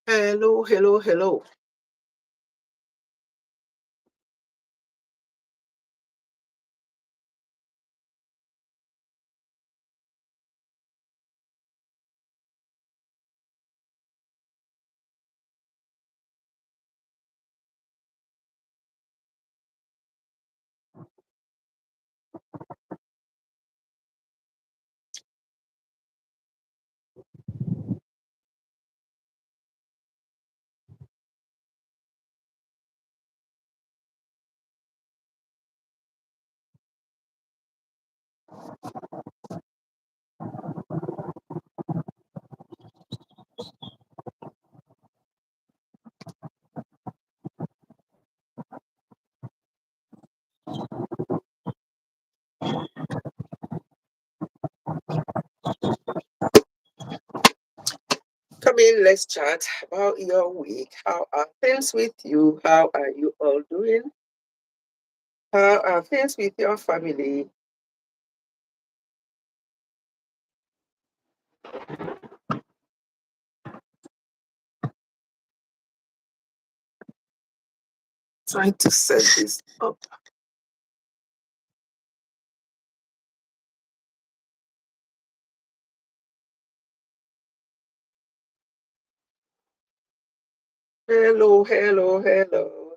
Hello, hello, hello. Come in, let's chat about your week. How are things with you? How are you all doing? How are things with your family? Trying to set this up. Hello, hello, hello.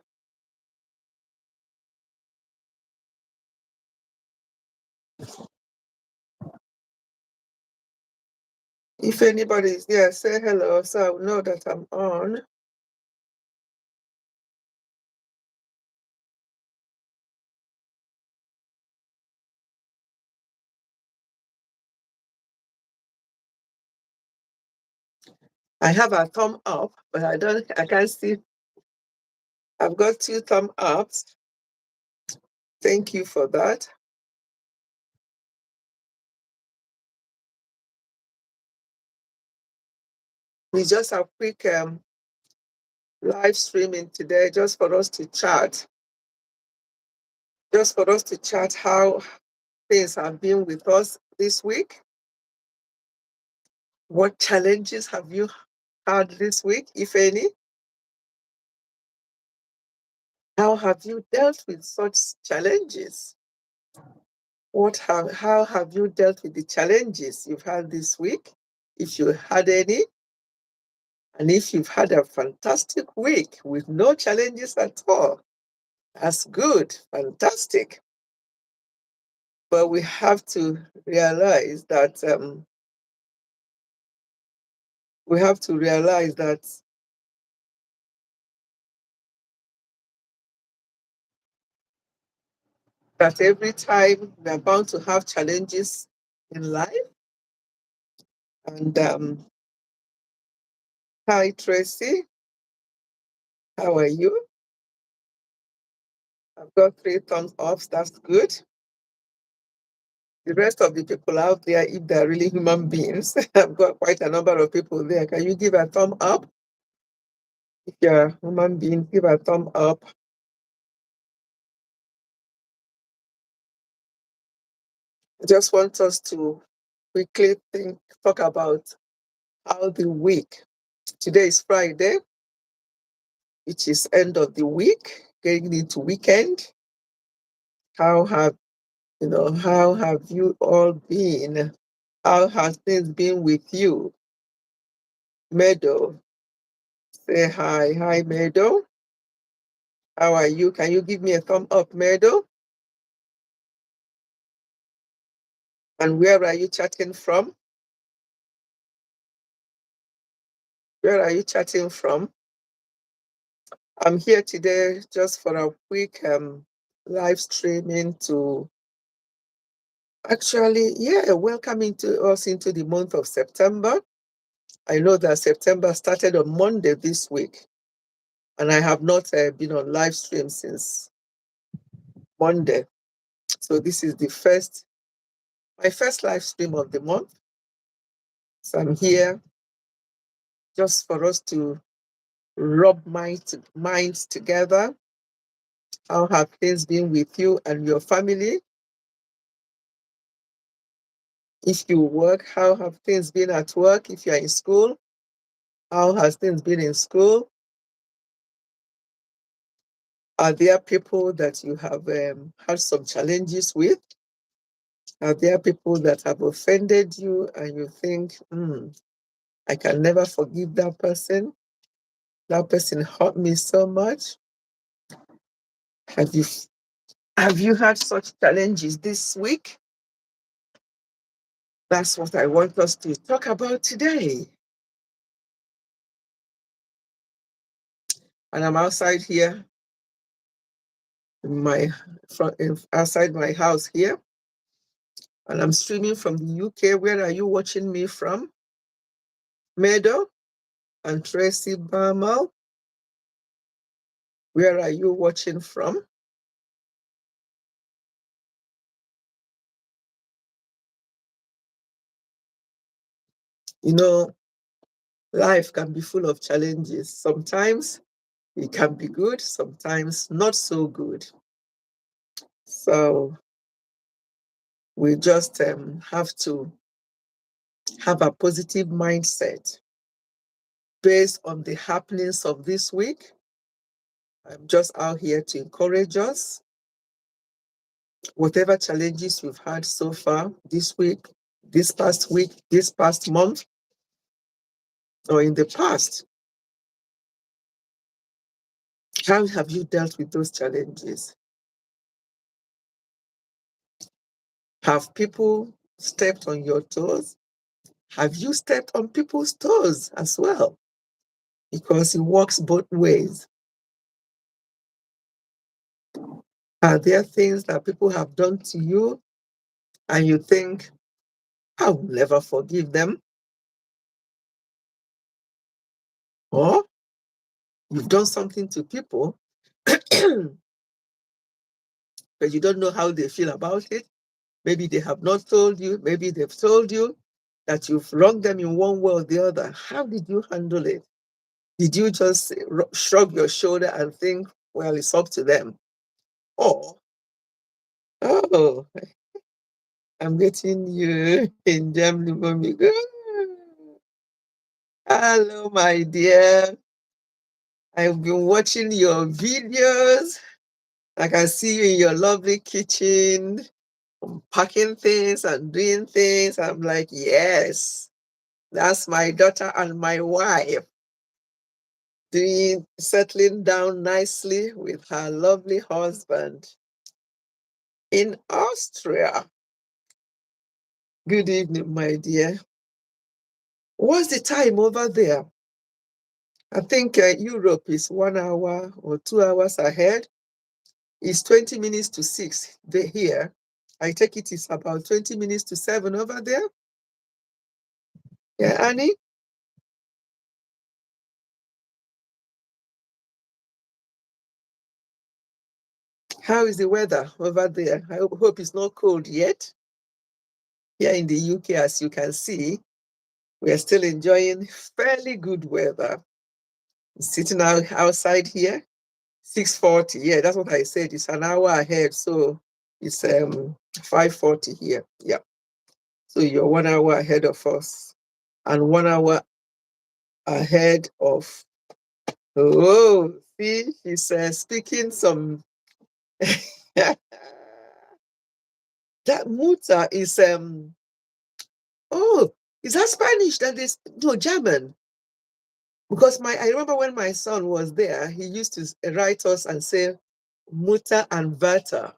If anybody is there, say hello so I'll know that I'm on. I have a thumb up, but I can't see. I've got two thumb ups. Thank you for that. We just have quick live streaming today just for us to chat. Just for us to chat how things have been with us this week. What challenges have you had this week, if any? How have you dealt with such challenges? How have you dealt with the challenges you've had this week, if you had any? And if you've had a fantastic week with no challenges at all, that's good, fantastic. But we have to realize that we have to realize that every time we're bound to have challenges in life. And hi, Tracy. How are you? I've got three thumbs up. That's good. The rest of the people out there, if they're really human beings, I've got quite a number of people there. Can you give a thumb up? If you're a human being, give a thumb up. I just want us to quickly talk about how the week. Today is Friday, which is end of the week, getting into weekend. How have how have you all been? How has things been with you? Meadow, say hi. Hi, Meadow. How are you? Can you give me a thumb up, Meadow? And where are you chatting from? Where are you chatting from? I'm here today just for a quick live streaming to actually, yeah, welcome into us into the month of September. I know that September started on Monday this week, and I have not been on live stream since Monday. So this is my first live stream of the month. So I'm here just for us to rub minds together. How have things been with you and your family? If you work, how have things been at work? If you're in school, How has things been in school? Are there people that you have had some challenges with? Are there people that have offended you and you think, I can never forgive that person? That person hurt me so much. Have you have you had such challenges this week? That's what I want us to talk about today. And I'm outside here, in my outside my house here, and I'm streaming from the UK. Where are you watching me from? Meadow and Tracy Barmal. Where are you watching from? You know, life can be full of challenges. Sometimes it can be good, sometimes not so good. So we just have to have a positive mindset based on the happenings of this week. I'm just out here to encourage us. Whatever challenges we've had so far this week, this past month, or in the past, how have you dealt with those challenges? Have people stepped on your toes? Have you stepped on people's toes as well? Because it works both ways. Are there things that people have done to you and you think, I will never forgive them? Or you've done something to people, but you don't know how they feel about it? Maybe they have not told you, maybe they've told you that you've wronged them in one way or the other. How did you handle it? Did you just shrug your shoulder and think, well, it's up to them? Or, oh, I'm getting you in Germany, mommy. Hello, my dear. I've been watching your videos. I can see you in your lovely kitchen, packing things and doing things. I'm like, yes, that's my daughter and my wife settling down nicely with her lovely husband in Austria. Good evening, my dear. What's the time over there? I think Europe is 1 hour or 2 hours ahead. It's 20 minutes to 6 here. I take it it's about 20 minutes to 7 over there. Yeah, Annie? How is the weather over there? I hope it's not cold yet. Here in the UK, as you can see, we are still enjoying fairly good weather. Sitting outside here, 6:40. Yeah, that's what I said. It's an hour ahead, so it's 5:40 here. Yeah. So you're 1 hour ahead of us, and 1 hour ahead of. Oh, see, she's speaking some. That muta is oh, is that Spanish? That is no German. Because I remember when my son was there, he used to write us and say muta and vata.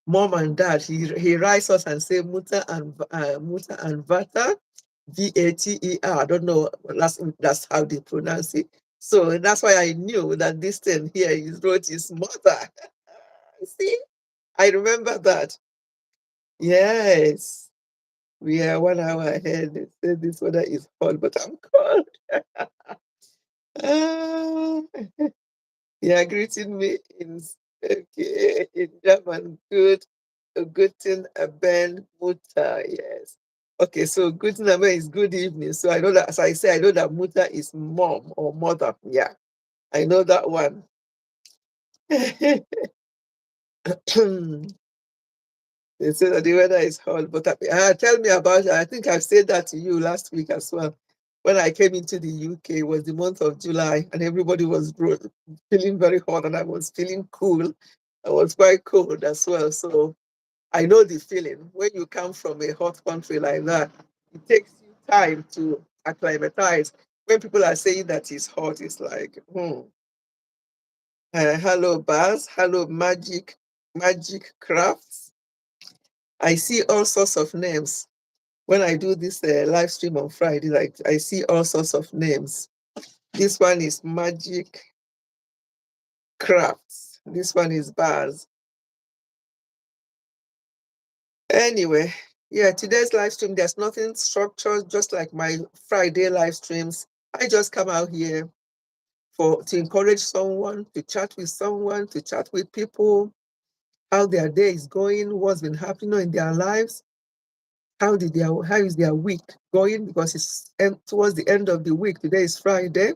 Mom and dad, he writes us and say muta and vata, VATER. I don't know. That's how they pronounce it. So that's why I knew that this thing here he wrote his mother. See, I remember that. Yes, we are 1 hour ahead. They say this weather is hot, but I'm cold. Ah, yeah, greeting me in okay in German. Guten Abend, Mutter. Yes. Okay, so guten Abend is good evening. So I know that, as I say, I know that Mutter is mom or mother. Yeah, I know that one. They say that the weather is hot, but tell me about it. I think I've said that to you last week as well. when I came into the UK, it was the month of July, and everybody was feeling very hot, and I was feeling cool. I was quite cold as well. So I know the feeling. When you come from a hot country like that, it takes you time to acclimatize. When people are saying that it's hot, it's like, hello, Baz. Hello, Magic Crafts. I see all sorts of names. When I do this live stream on Friday, like I see all sorts of names. This one is Magic Crafts. This one is Baz. Anyway, yeah, today's live stream, there's nothing structured, just like my Friday live streams. I just come out here to encourage someone, to chat with someone, to chat with people, how their day is going, what's been happening in their lives, how is their week going, because it's towards the end of the week. Today is Friday.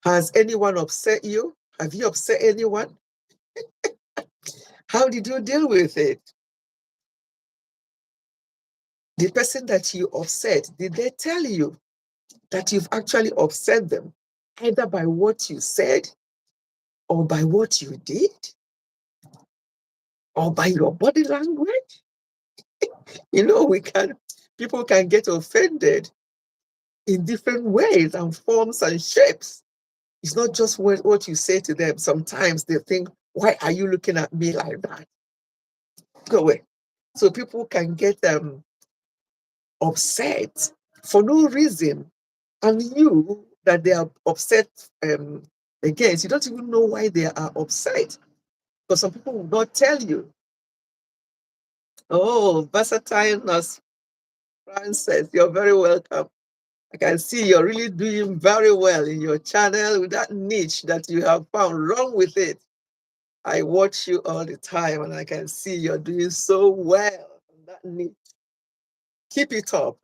Has anyone upset you? Have you upset anyone? How did you deal with it? The person that you upset, did they tell you that you've actually upset them, either by what you said, or by what you did, or by your body language? People can get offended in different ways and forms and shapes. It's not just what you say to them. Sometimes they think, why are you looking at me like that? Go away. So people can get upset for no reason. And you, that they are upset against, you don't even know why they are upset. Because some people will not tell you. Oh, versatile nurse Frances, you're very welcome. I can see you're really doing very well in your channel with that niche that you have found. Wrong with it. I watch you all the time and I can see you're doing so well in that niche. Keep it up.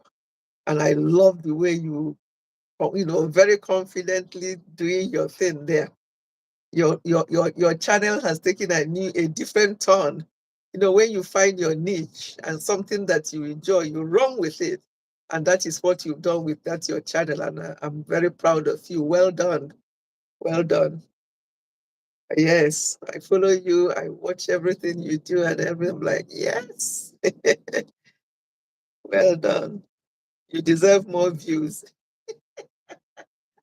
And I love the way you very confidently doing your thing there. Your channel has taken a different turn. When you find your niche and something that you enjoy, you run with it. And that is what you've done with your channel. And I'm very proud of you. Well done. Well done. Yes, I follow you. I watch everything you do, and I'm like, yes. Well done. You deserve more views.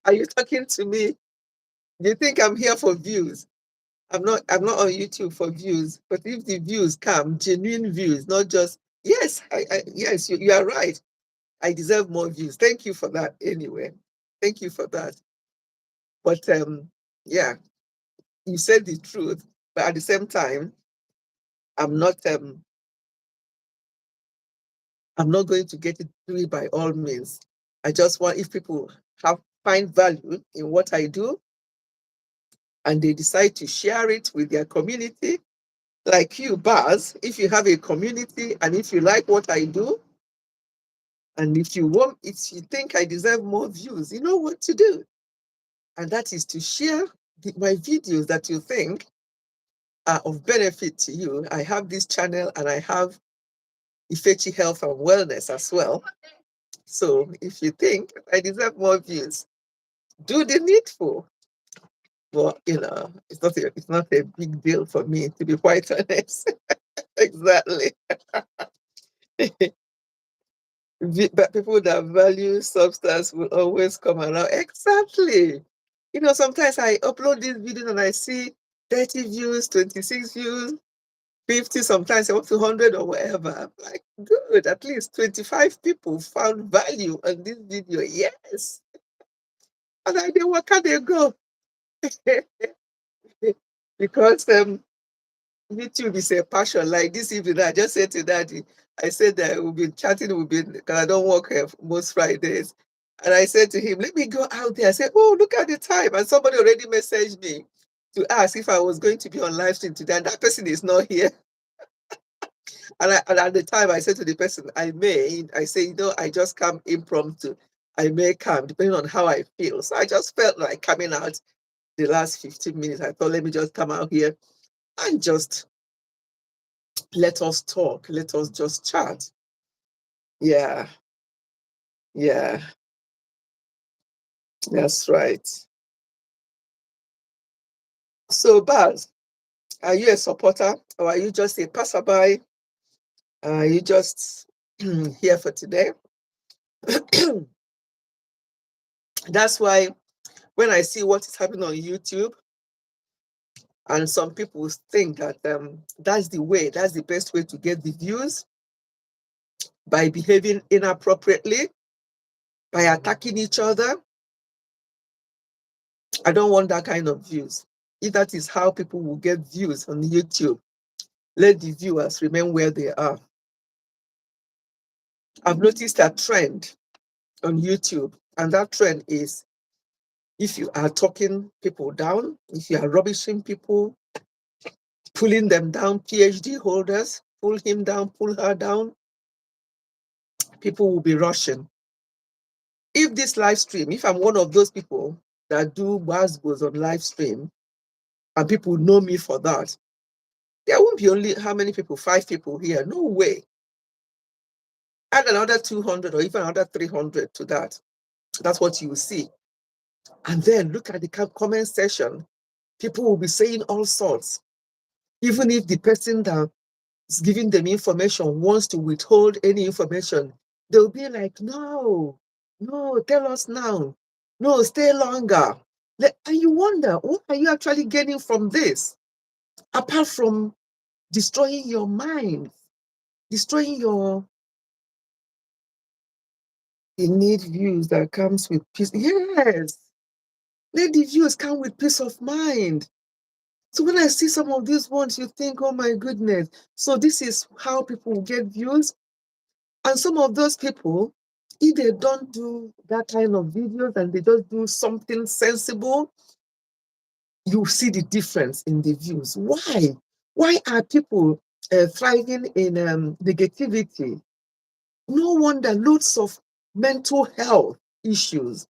Are you talking to me? Do you think I'm here for views? I'm not on YouTube for views, but if the views come, genuine views, not just yes, yes, you are right. I deserve more views. Thank you for that anyway. Thank you for that. But yeah, you said the truth, but at the same time, I'm not going to get it through by all means. I just want, if people find value in what I do and they decide to share it with their community, like you, Baz, if you have a community and if you like what I do, and if you think I deserve more views, you know what to do. And that is to share my videos that you think are of benefit to you. I have this channel and I have Ifechi Health and Wellness as well. So if you think I deserve more views, do the needful. But it's not a big deal for me, to be quite honest. Exactly. But people that value substance will always come around. Exactly. Sometimes I upload these videos and I see 30 views, 26 views, 50, sometimes up to 100 or whatever. I'm like, good, at least 25 people found value on this video. Yes. And I did, what can they go? Because YouTube is a passion. Like this evening, I just said to Daddy, I said that we've been chatting, because I don't work most Fridays. And I said to him, let me go out there. I said, oh, look at the time. And somebody already messaged me to ask if I was going to be on live stream today. And that person is not here. And at the time, I said to the person, I say, I just come impromptu. I may come, depending on how I feel. So I just felt like coming out the last 15 minutes. I thought, let me just come out here and just let us talk. Let us just chat. Yeah. Yeah, that's right. So, Baz, are you a supporter or are you just a passerby? Are you just here for today? That's why when I see what is happening on YouTube, and some people think that that's the way, that's the best way to get the views by behaving inappropriately, by attacking each other. I don't want that kind of views. If that is how people will get views on YouTube, let the viewers remain where they are. I've noticed a trend on YouTube, and that trend is if you are talking people down, if you are rubbishing people, pulling them down, PhD holders, pull him down, pull her down, people will be rushing. If this live stream, if I'm one of those people that do goes on live stream and people know me for that, there won't be only how many people, 5 people here. No way. Add another 200 or even another 300 to that. That's what you will see. And then look at the comment section. People will be saying all sorts. Even if the person that is giving them information wants to withhold any information, they'll be like, no, tell us now. No, stay longer. And you wonder, what are you actually getting from this? Apart from destroying your mind, destroying your... You need views that comes with peace. Yes, let the views come with peace of mind. So when I see some of these ones, you think, oh my goodness. So this is how people get views. And some of those people, if they don't do that kind of videos and they just do something sensible, you see the difference in the views. Why? Why are people thriving in negativity? No wonder loads of mental health issues.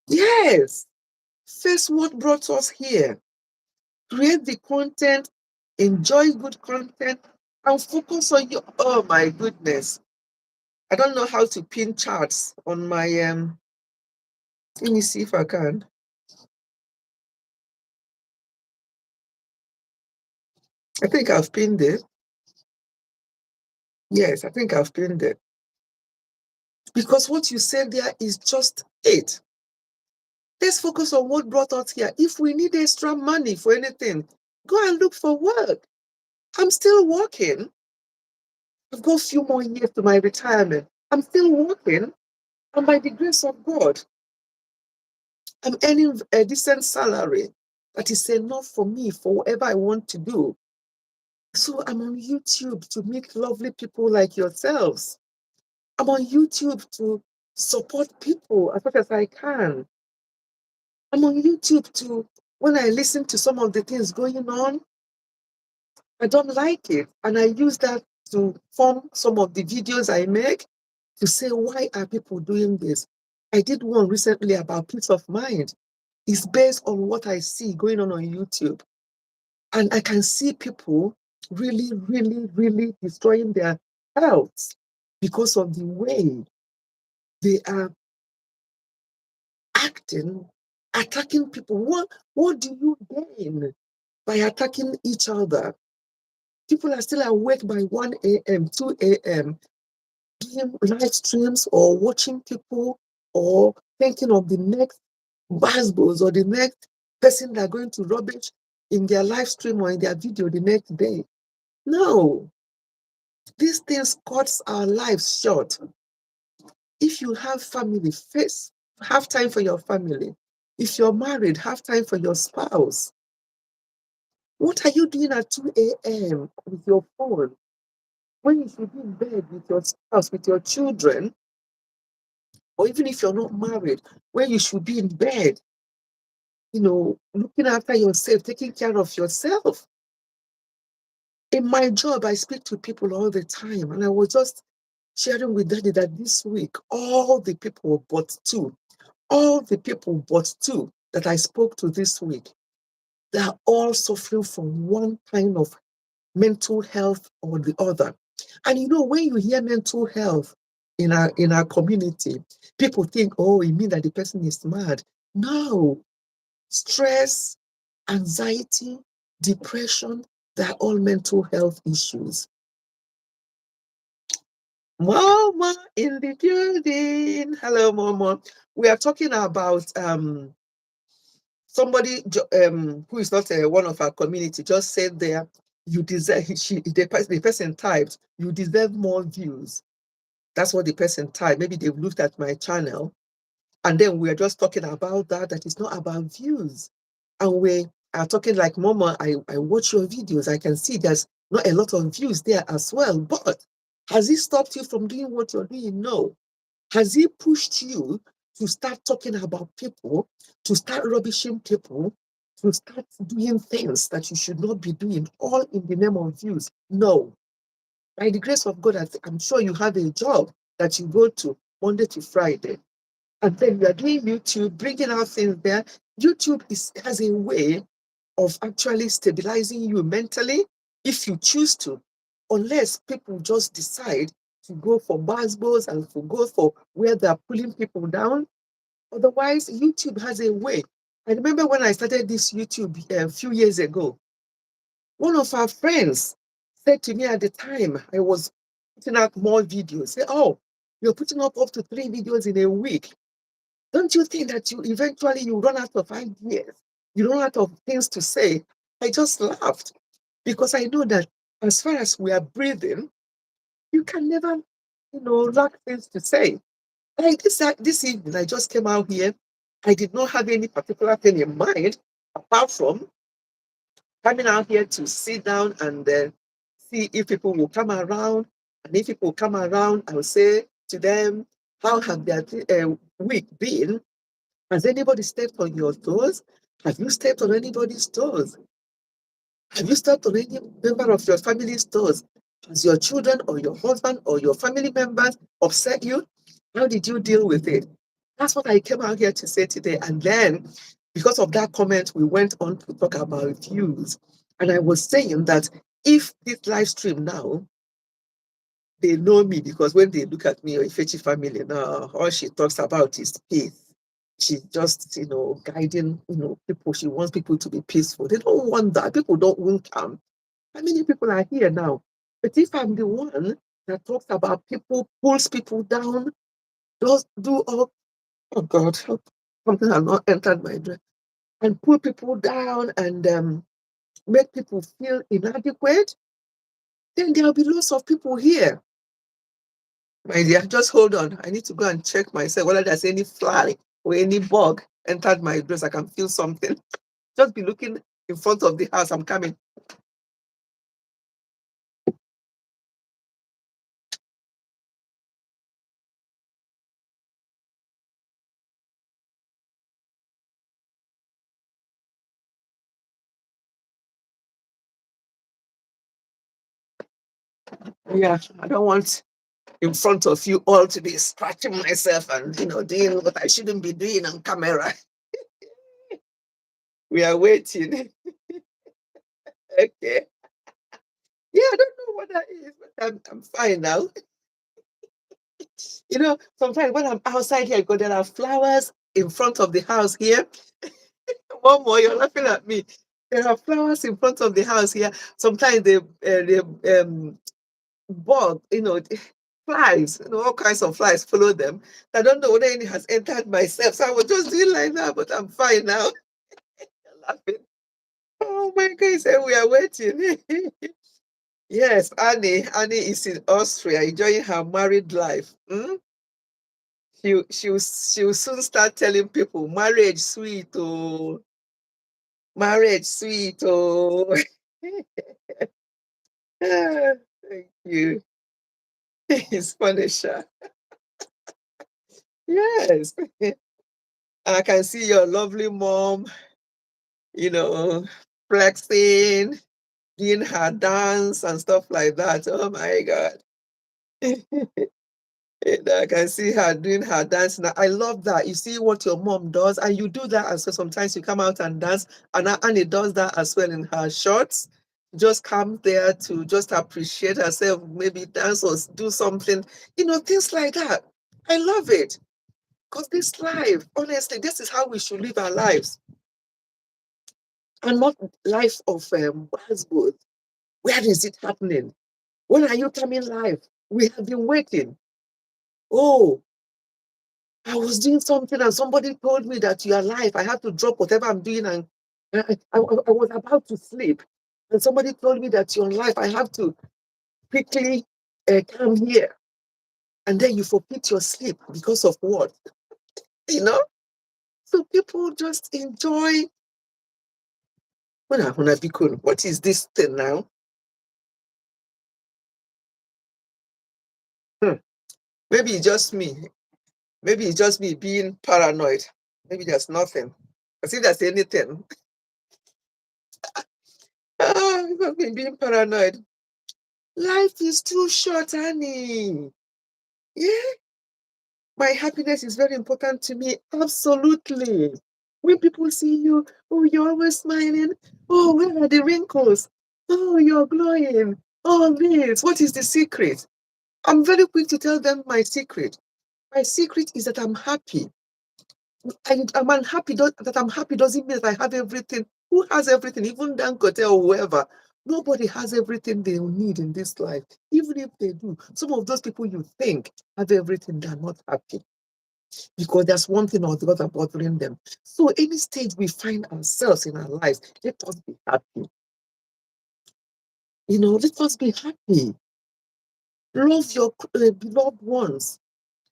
Yes. Face what brought us here. Create the content, enjoy good content, and focus on your... Oh my goodness. I don't know how to pin charts on my let me see if I can. I think I've pinned it. Yes, I think I've pinned it. Because what you said there is just it. Let's focus on what brought us here. If we need extra money for anything, go and look for work. I'm still working. I've got a few more years to my retirement. I'm still working. And by the grace of God, I'm earning a decent salary that is enough for me for whatever I want to do. So I'm on YouTube to meet lovely people like yourselves. I'm on YouTube to support people as much as I can. I'm on YouTube to, when I listen to some of the things going on, I don't like it. And I use that to form some of the videos I make to say, why are people doing this? I did one recently about peace of mind. It's based on what I see going on YouTube. And I can see people really, really, really destroying their health because of the way they are acting, attacking people. What do you gain by attacking each other? People are still awake by 1 a.m., 2 a.m., doing live streams or watching people or thinking of the next buzzballs or the next person they're going to rubbish in their live stream or in their video the next day. No, these things cuts our lives short. If you have family, have time for your family. If you're married, have time for your spouse. What are you doing at 2 a.m. with your phone when you should be in bed with your spouse, with your children, or even if you're not married, when you should be in bed, looking after yourself, taking care of yourself? In my job, I speak to people all the time, and I was just sharing with Daddy that this week, all the people but two that I spoke to this week, they are all suffering from one kind of mental health or the other. And when you hear mental health in our community, people think, oh, it means that the person is mad. No, stress, anxiety, depression, they're all mental health issues. Mama in the building. Hello, Mama. We are talking about somebody who is not one of our community just said there, you deserve, the person typed, you deserve more views. That's what the person typed. Maybe they've looked at my channel. And then we are just talking about that it's not about views. And we are talking like, Mama, I watch your videos. I can see there's not a lot of views there as well. But has it stopped you from doing what you're doing? No. Has it pushed you to start talking about people, to start rubbishing people, to start doing things that you should not be doing, all in the name of views? No. By the grace of God, I'm sure you have a job that you go to Monday to Friday. And then you are doing YouTube, bringing out things there. YouTube has a way of actually stabilizing you mentally if you choose to, unless people just decide to go for basketballs and to go for where they're pulling people down. Otherwise, YouTube has a way. I remember when I started this YouTube a few years ago, one of our friends said to me at the time, I was putting out more videos, say, oh, you're putting up to 3 videos in a week. Don't you think that you eventually you run out of ideas? You run out of things to say? I just laughed because I know that as far as we are breathing, you can never, lack things to say. Like this evening, I just came out here. I did not have any particular thing in mind apart from coming out here to sit down and see if people will come around. And if people come around, I will say to them, how have their week been? Has anybody stepped on your toes? Have you stepped on anybody's toes? Have you stepped on any member of your family's toes? Has your children or your husband or your family members upset you? How did you deal with it? That's what I came out here to say today. And then, because of that comment, we went on to talk about views. And I was saying that if this live stream now, they know me because when they look at me or Ifechi Family now, all she talks about is peace. She's just, guiding, people. She wants people to be peaceful. They don't want that. People don't want calm. How many people are here now? But if I'm the one that talks about people, pulls people down, does do all, oh God, something has not entered my brain, and pull people down and make people feel inadequate, then there'll be lots of people here. My dear, just hold on. I need to go and check myself whether there's any fly or any bug entered my dress. I can feel something. Just be looking in front of the house. I'm coming. Yeah, I don't want in front of you all to be scratching myself and doing what I shouldn't be doing on camera. We are waiting. Okay. Yeah, I don't know what that is, but I'm fine now. Sometimes when I'm outside here, there are flowers in front of the house here. One more, you're laughing at me. There are flowers in front of the house here. Sometimes they bug, flies, all kinds of flies follow them. I don't know whether any has entered myself. So I was just doing like that, but I'm fine now. Laughing. Oh my God, so we are waiting. Yes, Annie. Annie is in Austria enjoying her married life. She'll soon start telling people marriage sweet, oh, marriage sweet, oh. Thank you. It's funny, Sha. Yes. I can see your lovely mom, you know, flexing, doing her dance and stuff like that. Oh my God. And I can see her doing her dance now. I love that. You see what your mom does, and you do that as well. Sometimes you come out and dance, and Annie does that as well in her shorts. just come there to just appreciate herself, maybe dance or do something, things like that. I love it. Because this life, honestly, this is how we should live our lives. And not life of Westwood. Where is it happening? When are you coming live? We have been waiting. Oh, I was doing something and somebody told me that you are live. I had to drop whatever I'm doing and I was about to sleep. And somebody told me that you're live. I have to quickly come here. And then you forget your sleep because of what? You know? So people just enjoy. What is this thing now? Hmm. Maybe it's just me. Maybe it's just me being paranoid. Maybe there's nothing. I see there's anything. I've been being paranoid. Life is too short, honey. Yeah, my happiness is very important to me. Absolutely. When people see you, oh, you're always smiling. Oh, where are the wrinkles? Oh, you're glowing. Oh, this. What is the secret? I'm very quick to tell them my secret. My secret is that I'm happy. I'm unhappy. That I'm happy doesn't mean that I have everything. Who has everything? Even Dangote or whoever. Nobody has everything they need in this life. Even if they do, some of those people you think have everything, they're not happy because there's one thing or the other bothering them. So any stage we find ourselves in our lives, let us be happy. Let us be happy. Love your beloved ones.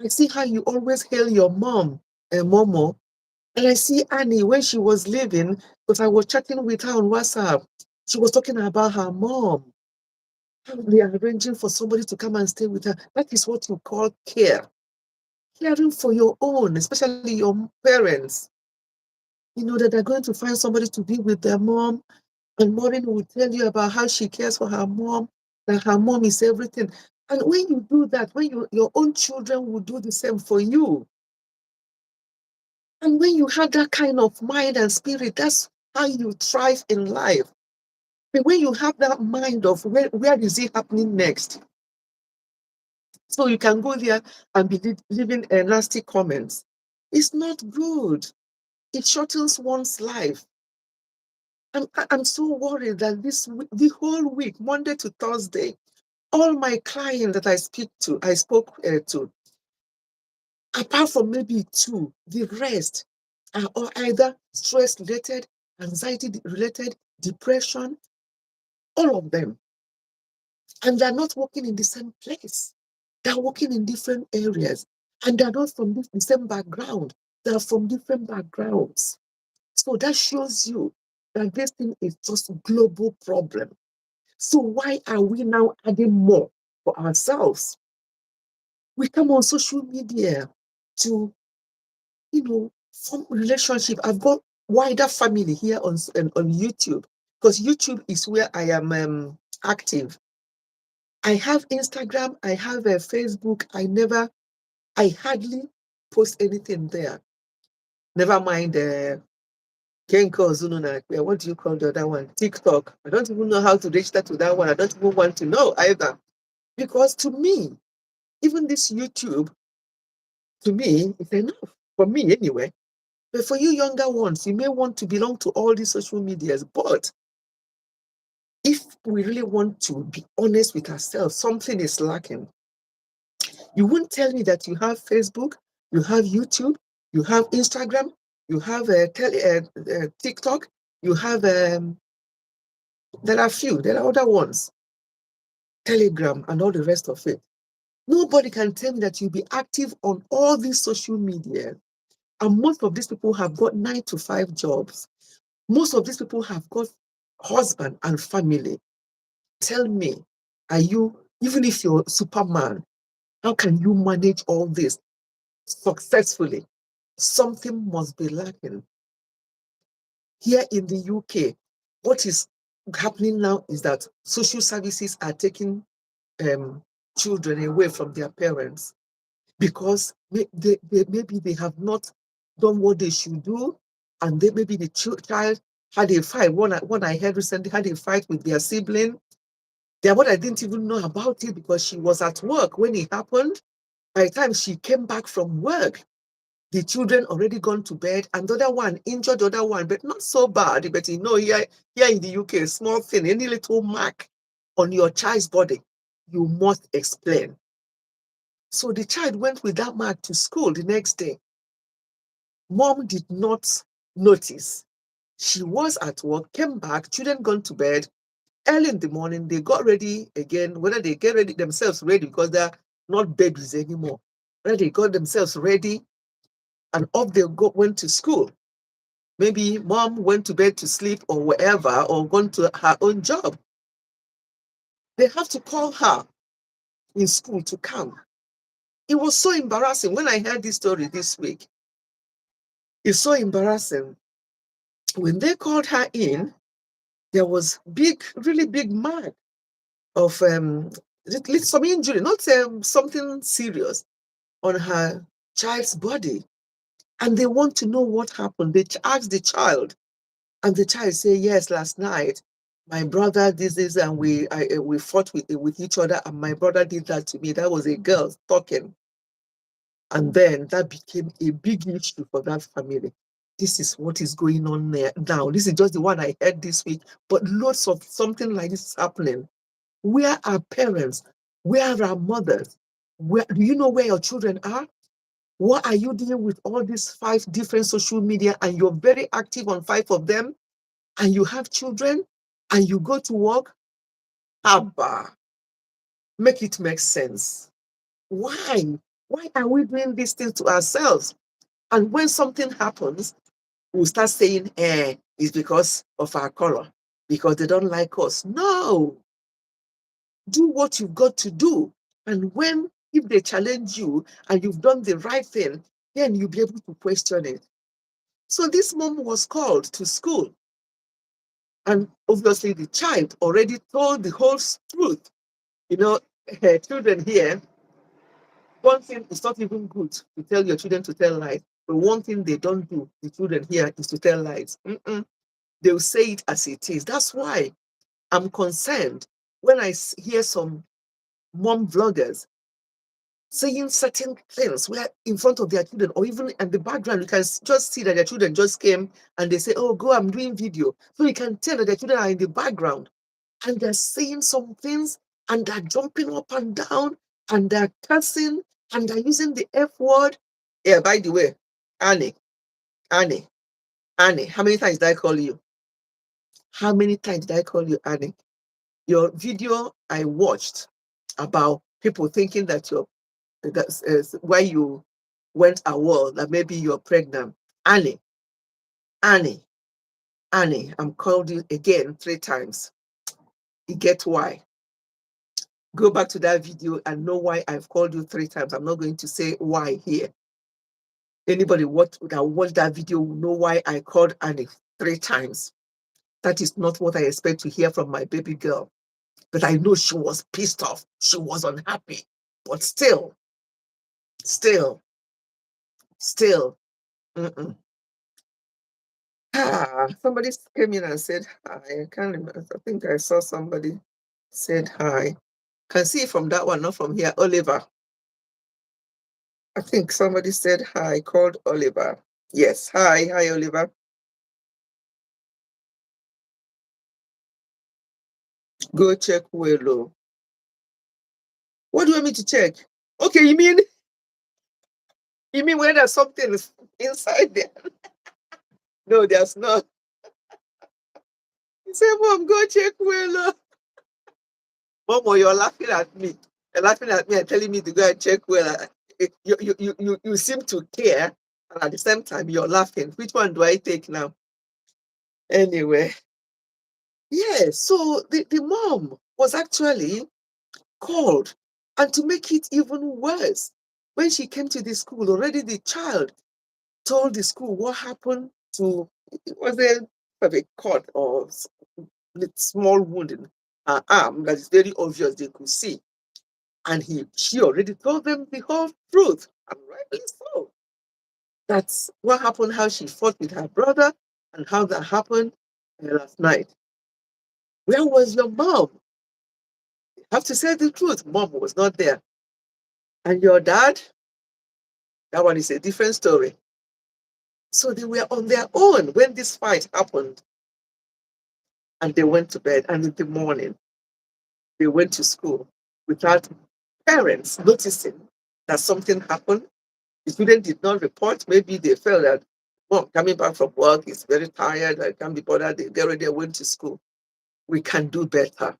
I see how you always hail your mom, Momo. And I see Annie when she was leaving, because I was chatting with her on WhatsApp. She was talking about her mom. How they are arranging for somebody to come and stay with her. That is what you call care. Caring for your own, especially your parents. That they're going to find somebody to be with their mom. And Maureen will tell you about how she cares for her mom, that her mom is everything. And when you do that, your own children will do the same for you. And when you have that kind of mind and spirit, that's how you thrive in life. But when you have that mind of where is it happening next? So you can go there and be leaving nasty comments. It's not good. It shortens one's life. I'm so worried that the whole week, Monday to Thursday, all my clients that I spoke to, apart from maybe two, the rest are all either stress-related, anxiety-related, depression, all of them. And they're not working in the same place. They're working in different areas. And they're not from the same background. They're from different backgrounds. So that shows you that this thing is just a global problem. So why are we now adding more for ourselves? We come on social media to, form relationship. I've got wider family here on YouTube because YouTube is where I am active. I have Instagram, I have a Facebook. I hardly post anything there. Never mind Kenko Zununa. What do you call the other one? TikTok. I don't even know how to reach that to that one. I don't even want to know either. Because to me, even this YouTube, to me, is enough. For me anyway. But for you younger ones, you may want to belong to all these social medias. But if we really want to be honest with ourselves, something is lacking. You won't tell me that you have Facebook, you have YouTube, you have Instagram, you have TikTok, you have, there are few, there are other ones, Telegram and all the rest of it. Nobody can tell me that you'll be active on all these social media. And most of these people have got 9-to-5 jobs. Most of these people have got husband and family. Tell me, even if you're Superman, how can you manage all this successfully? Something must be lacking. Here in the UK, what is happening now is that social services are taking children away from their parents because maybe they have not done what they should do, and maybe the child had a fight. One I heard recently had a fight with their sibling. Their mother didn't even know about it because she was at work when it happened. By the time she came back from work, the children already gone to bed, and the other one injured the other one, but not so bad. But here in the UK, small thing, any little mark on your child's body, you must explain. So the child went with that mark to school the next day. Mom did not notice. She was at work, came back, children gone to bed. Early in the morning, they got ready again, whether they get ready themselves ready because they're not babies anymore. Whether they got themselves ready and off they went to school. Maybe mom went to bed to sleep or wherever, or gone to her own job. They have to call her in school to come. It was so embarrassing when I heard this story this week. It's so embarrassing. When they called her in, there was really big mark of some injury, not something serious, on her child's body. And they want to know what happened. They asked the child, and the child say, yes, last night, my brother did this, and we fought with each other, and my brother did that to me. That was a girl talking. And then that became a big issue for that family. This is what is going on there now. This is just the one I heard this week, but lots of something like this is happening. Where are parents? Where are our mothers? Do you know where your children are? What are you doing with all these 5 different social media, and you're very active on 5 of them, and you have children, and you go to work? Abba, make it make sense. Why? Why are we doing these things to ourselves? And when something happens, we'll start saying, it's because of our color, because they don't like us. No, do what you've got to do. And if they challenge you and you've done the right thing, then you'll be able to question it. So this mom was called to school. And obviously the child already told the whole truth. Her children here, one thing is not even good to tell your children to tell lies. But one thing they don't do, the children here, is to tell lies. They'll say it as it is. That's why I'm concerned when I hear some mom vloggers saying certain things where in front of their children, or even in the background, you can just see that their children just came and they say, oh, go, I'm doing video. So you can tell that their children are in the background and they're saying some things and they're jumping up and down and they're cursing and they're using the F word. Yeah, by the way, Annie, Annie, Annie, how many times did I call you? How many times did I call you, Annie? Your video I watched about people thinking that that's why you went away, that maybe you're pregnant. Annie, Annie, Annie, I'm called you again 3 times. You get why? Go back to that video and know why I've called you 3 times. I'm not going to say why here. Anybody that watched that video will know why I called Annie 3 times. That is not what I expect to hear from my baby girl. But I know she was pissed off. She was unhappy. But still, mm-mm. Somebody came in and said hi. I can't remember. I think I saw somebody said hi. Can see it from that one, not from here. Oliver. I think somebody said hi, called Oliver. Yes. Hi, Oliver. Go check Willow. What do you want me to check? Okay, you mean when there's something inside there? No, there's not. He said, Mom, go check Willow. Mom, you're laughing at me. You're laughing at me and telling me to go and check Willow. You seem to care, and at the same time you're laughing. Which one do I take now? Anyway, yeah, so the mom was actually called, and to make it even worse, when she came to the school, already the child told the school what happened to, it was a cut or a small wound in her arm that is very obvious, they could see. And she already told them the whole truth, and rightly so. That's what happened, how she fought with her brother and how that happened. last night. Where was your mom? You have to say the truth. Mom was not there. And your dad? That one is a different story. So they were on their own when this fight happened. And they went to bed. And in the morning, they went to school without parents noticing that something happened. The student did not report. Maybe they felt that, mom coming back from work is very tired. I can't be bothered. They already went to school. We can do better.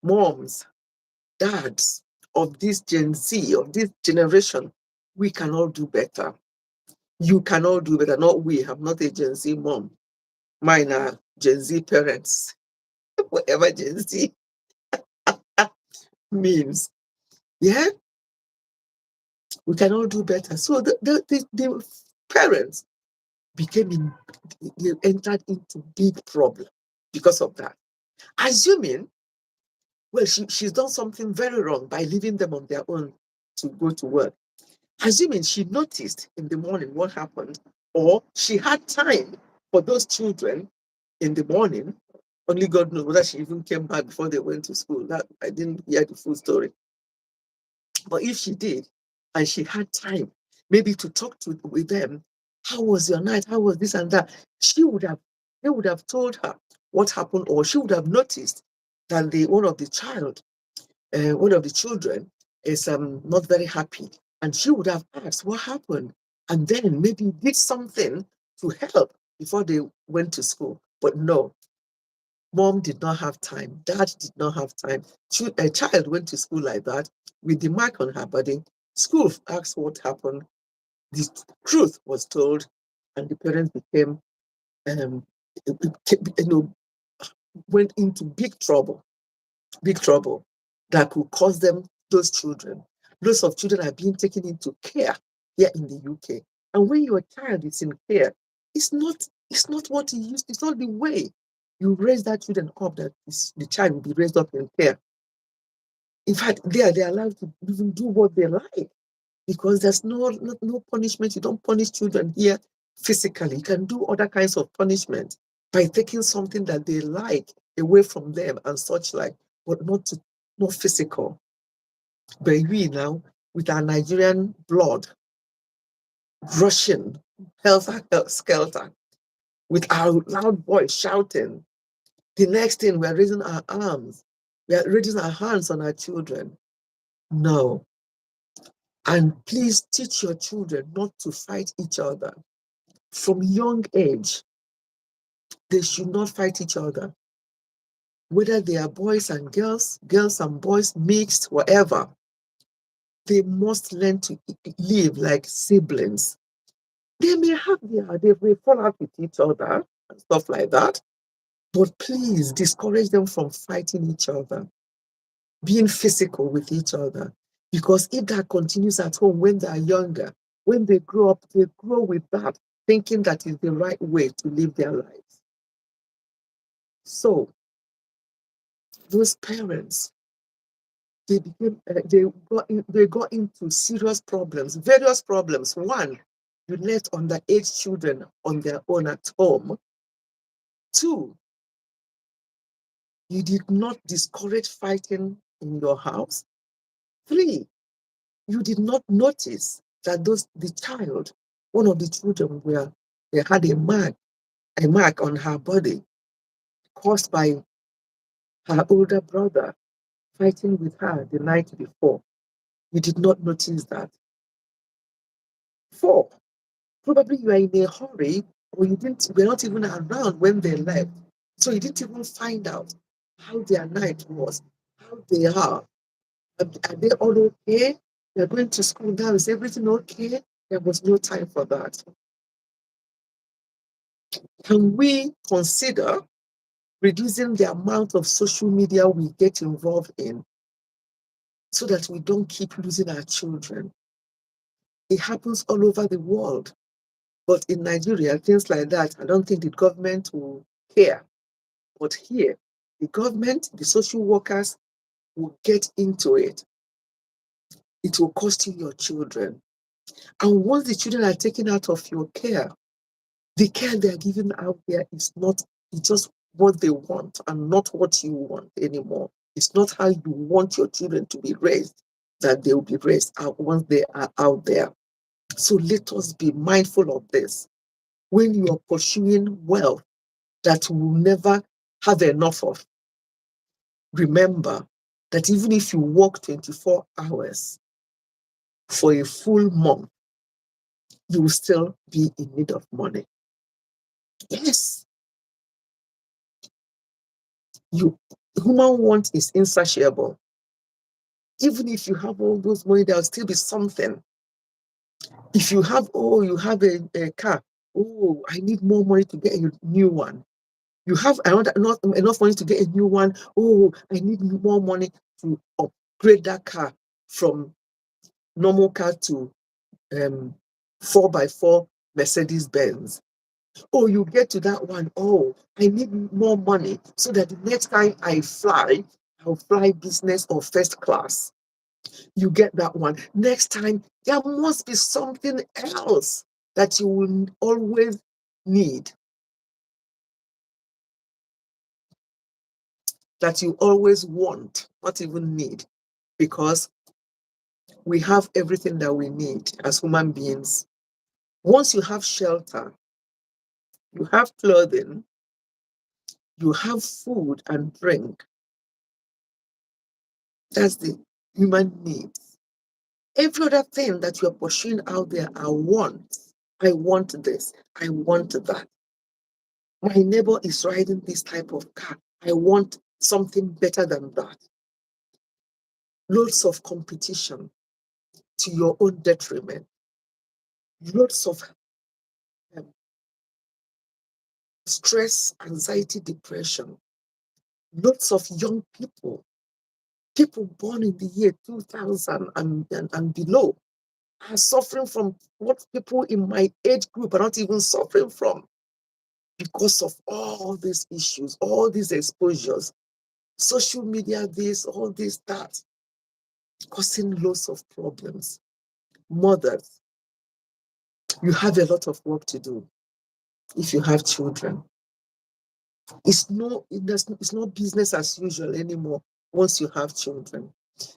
Moms, dads of this Gen Z, of this generation, we can all do better. You can all do better. Not we. I'm not a Gen Z mom. Mine are Gen Z parents. Whatever Gen Z means. Yeah, we can all do better. So the parents became they entered into big problem because of that. Assuming, well, she's done something very wrong by leaving them on their own to go to work. Assuming she noticed in the morning what happened, or she had time for those children in the morning. Only God knows whether she even came back before they went to school. That I didn't hear the full story. But if she did, and she had time, maybe to talk with them, how was your night? How was this and that? They would have told her what happened, or she would have noticed that one of the children is not very happy, and she would have asked what happened, and then maybe did something to help before they went to school. But no, mom did not have time. Dad did not have time. A child went to school like that with the mark on her body. School asked what happened. The truth was told, and the parents became, um, you know, went into big trouble that could cause them, those children. Lots of children are being taken into care here in the UK. And when your child is in care, it's not what he used, it's not the way you raise that children up that the child will be raised up in care. In fact, they're allowed to even do what they like because there's no punishment. You don't punish children here physically. You can do other kinds of punishment by taking something that they like away from them and such like, but not physical. But we now, with our Nigerian blood rushing helter skelter, with our loud voice shouting, the next thing we're raising our arms, we are raising our hands on our children. No. And please teach your children not to fight each other. From young age, they should not fight each other. Whether they are boys and girls, girls and boys, mixed, whatever, they must learn to live like siblings. They may fall out with each other and stuff like that, but please discourage them from fighting each other, being physical with each other. Because if that continues at home when they are younger, when they grow up, they grow with that, thinking that is the right way to live their lives. So those parents, they got into serious problems, various problems. One, you left underage children on their own at home. Two, you did not discourage fighting in your house. Three, you did not notice that one of the children they had a mark on her body caused by her older brother fighting with her the night before. You did not notice that. Four, probably you are in a hurry or were not even around when they left. So you didn't even find out how their night was, how they are. Are they all okay? They're going to school now. Is everything okay? There was no time for that. Can we consider reducing the amount of social media we get involved in so that we don't keep losing our children? It happens all over the world. But in Nigeria, things like that, I don't think the government will care. But here, the government, the social workers will get into it. It will cost you your children. And once the children are taken out of your care, the care they're giving out there is not It's just what they want and not what you want anymore. It's not how you want your children to be raised that they will be raised out once they are out there. So let us be mindful of this. When you are pursuing wealth that you will never have enough of, remember that even if you work 24 hours for a full month, you will still be in need of money. Yes, human want is insatiable. Even if you have all those money, there'll still be something. If you have, you have a car, I need more money to get a new one. You have not enough money to get a new one. I need more money to upgrade that car from normal car to 4x4 Mercedes Benz. You get to that one. I need more money so that the next time I fly, I'll fly business or first class. You get that one. Next time, there must be something else that you will always need, that you always want, not even need, because we have everything that we need as human beings. Once you have shelter, you have clothing, you have food and drink, that's the human needs. Every other thing that you're pursuing out there are wants. I want this, I want that. My neighbor is riding this type of car. I want something better than that. Loads of competition to your own detriment. Loads of stress, anxiety, depression. Lots of young people born in the year 2000 and below, are suffering from what people in my age group are not even suffering from because of all these issues, all these exposures, social media, this, all this, that, causing lots of problems. Mothers, you have a lot of work to do if you have children. It's not business as usual anymore once you have children.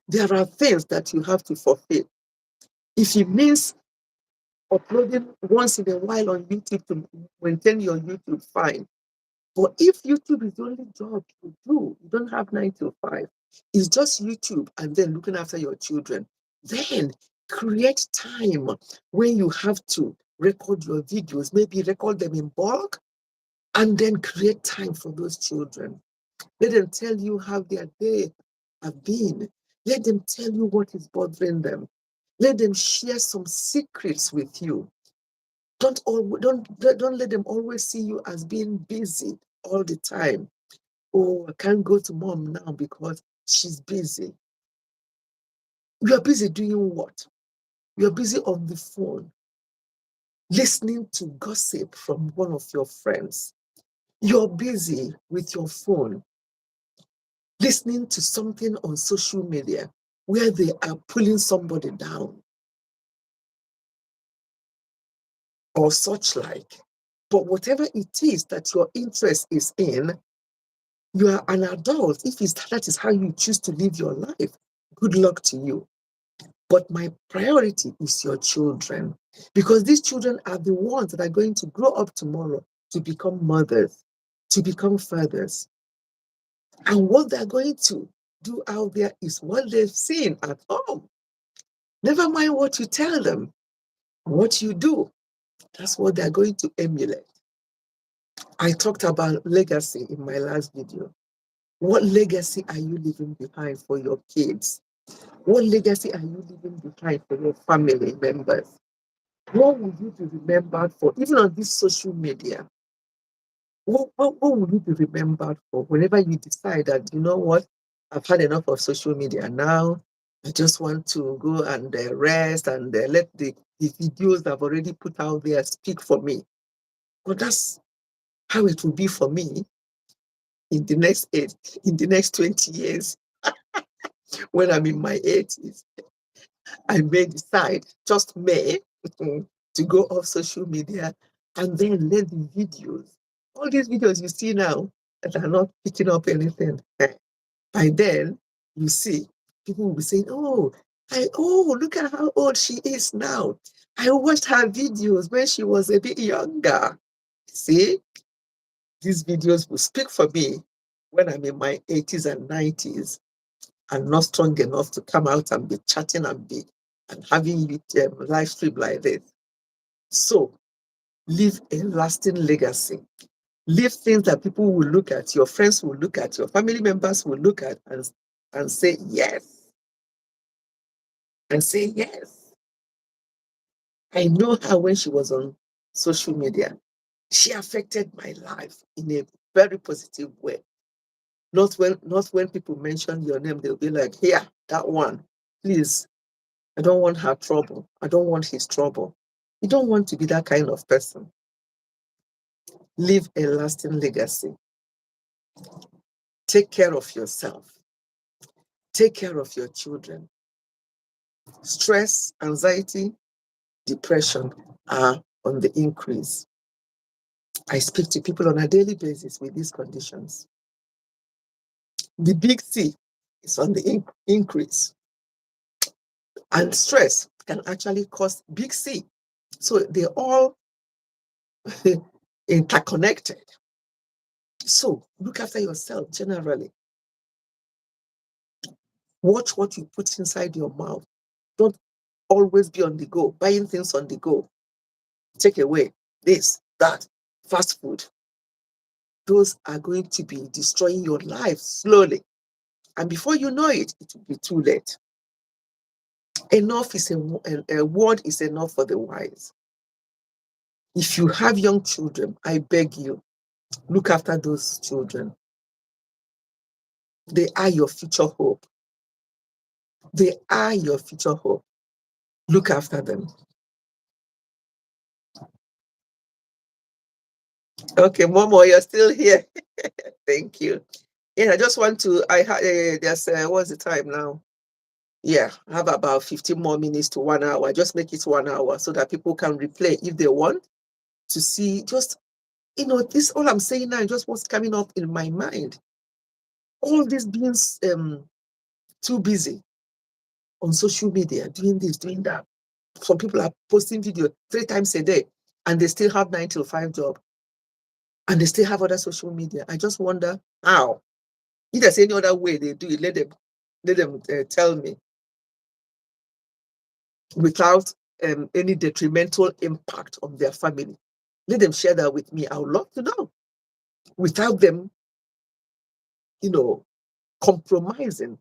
There are things that you have to fulfill. If it means uploading once in a while on YouTube to maintain your YouTube, fine. But if YouTube is the only job you do, you don't have 9 to 5, it's just YouTube and then looking after your children, then create time when you have to record your videos, maybe record them in bulk, and then create time for those children. Let them tell you how their day have been. Let them tell you what is bothering them. Let them share some secrets with you. Don't let them always see you as being busy all the time. I can't go to mom now because she's busy. You're busy doing what? You're busy on the phone, listening to gossip from one of your friends. You're busy with your phone, listening to something on social media where they are pulling somebody down or such like. But whatever it is that your interest is in, you are an adult. If that is how you choose to live your life, good luck to you. But my priority is your children, because these children are the ones that are going to grow up tomorrow to become mothers, to become fathers. And what they're going to do out there is what they've seen at home. Never mind what you tell them, what you do. That's what they're going to emulate. I talked about legacy in my last video. What legacy are you leaving behind for your kids? What legacy are you leaving behind for your family members? What will you be remembered for, even on this social media? What will you be remembered for whenever you decide that, you know what, I've had enough of social media now, I just want to go and rest and let the videos I've already put out there speak for me. Well, that's how it will be for me in the next 20 years when I'm in my 80s. I may decide, just may, to go off social media and then let the videos All these videos you see now that are not picking up anything, by then, you see, people will be saying, look at how old she is now. I watched her videos when she was a bit younger. See, these videos will speak for me when I'm in my 80s and 90s and not strong enough to come out and be chatting and having live stream like this. So leave a lasting legacy. Leave things that people will look at, your friends will look at, your family members will look at and say yes. And say yes. I know her when she was on social media. She affected my life in a very positive way. Not when people mention your name, they'll be like, here, that one. Please, I don't want her trouble. I don't want his trouble. You don't want to be that kind of person. Leave a lasting legacy. Take care of yourself. Take care of your children. Stress, anxiety, depression are on the increase. I speak to people on a daily basis with these conditions. The big C is on the increase. And stress can actually cause big C. So they're all interconnected. So look after yourself generally. Watch what you put inside your mouth. Don't always be on the go, buying things on the go. Take away this, that, fast food. Those are going to be destroying your life slowly. And before you know it, it will be too late. Enough is a word is enough for the wise. If you have young children, I beg you, look after those children. They are your future hope. They are your future hope. Look after them. Okay, Momo, you're still here. Thank you. Yeah, I just want to, there's, what's the time now? Yeah, I have about 15 more minutes to 1 hour. Just make it 1 hour so that people can replay if they want to see just, this, all I'm saying now, just what's coming up in my mind. All this being too busy on social media, doing this, doing that. Some people are posting video 3 times a day and they still have 9 to 5 job. And they still have other social media. I just wonder how. If there's any other way they do it, let them tell me without any detrimental impact on their family. Let them share that with me. I would love to know. Without them, compromising